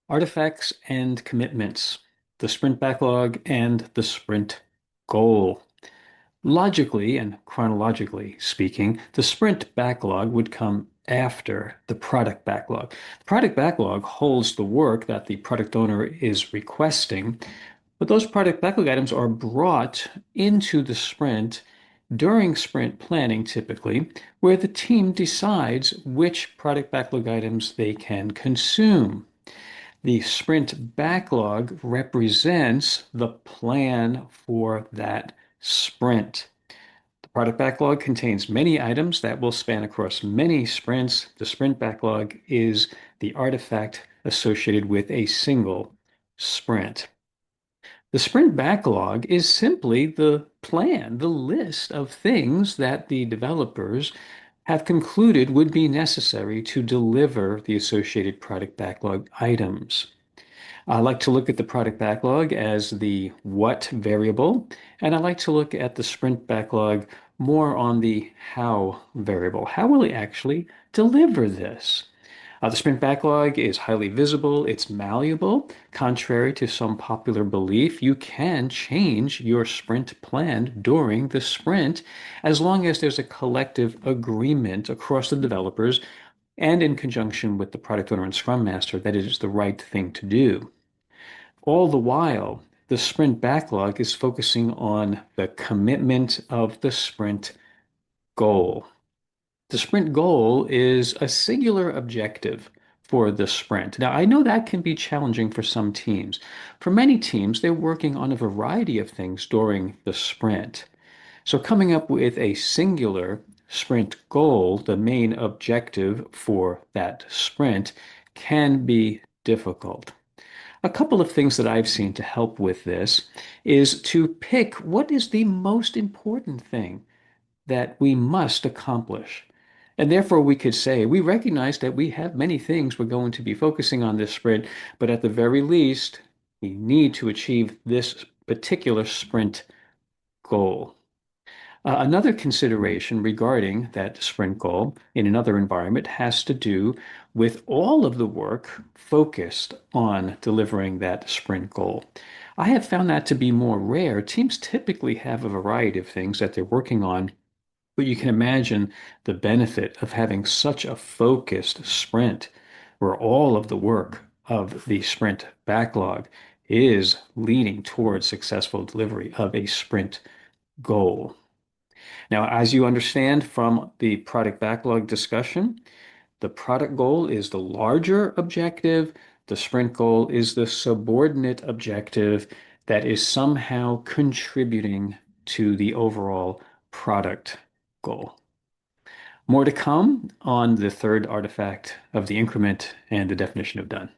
Artifacts and commitments, the sprint backlog, and the sprint goal. Logically and chronologically speaking, the sprint backlog would come after the product backlog. The product backlog holds the work that the product owner is requesting, but those product backlog items are brought into the sprint during sprint planning, typically, where the team decides which product backlog items they can consume. The sprint backlog represents the plan for that sprint. The product backlog contains many items that will span across many sprints. The sprint backlog is the artifact associated with a single sprint. The sprint backlog is simply the plan, the list of things that the developers have concluded would be necessary to deliver the associated product backlog items. I like to look at the product backlog as the what variable, and I like to look at the sprint backlog more on the how variable. How will it actually deliver this? The sprint backlog is highly visible, it's malleable. Contrary to some popular belief, you can change your sprint plan during the sprint as long as there's a collective agreement across the developers and in conjunction with the product owner and scrum master that it is the right thing to do. All the while, the sprint backlog is focusing on the commitment of the sprint goal. The sprint goal is a singular objective for the sprint. Now, I know that can be challenging for some teams. For many teams, they're working on a variety of things during the sprint. So coming up with a singular sprint goal, the main objective for that sprint, can be difficult. A couple of things that I've seen to help with this is to pick what is the most important thing that we must accomplish. And therefore, we could say we recognize that we have many things we're going to be focusing on this sprint, but at the very least, we need to achieve this particular sprint goal. Another consideration regarding that sprint goal in another environment has to do with all of the work focused on delivering that sprint goal. I have found that to be more rare. Teams typically have a variety of things that they're working on, but you can imagine the benefit of having such a focused sprint where all of the work of the sprint backlog is leading towards successful delivery of a sprint goal. Now, as you understand from the product backlog discussion, the product goal is the larger objective. The sprint goal is the subordinate objective that is somehow contributing to the overall product goal. More to come on the third artifact of the increment and the definition of done.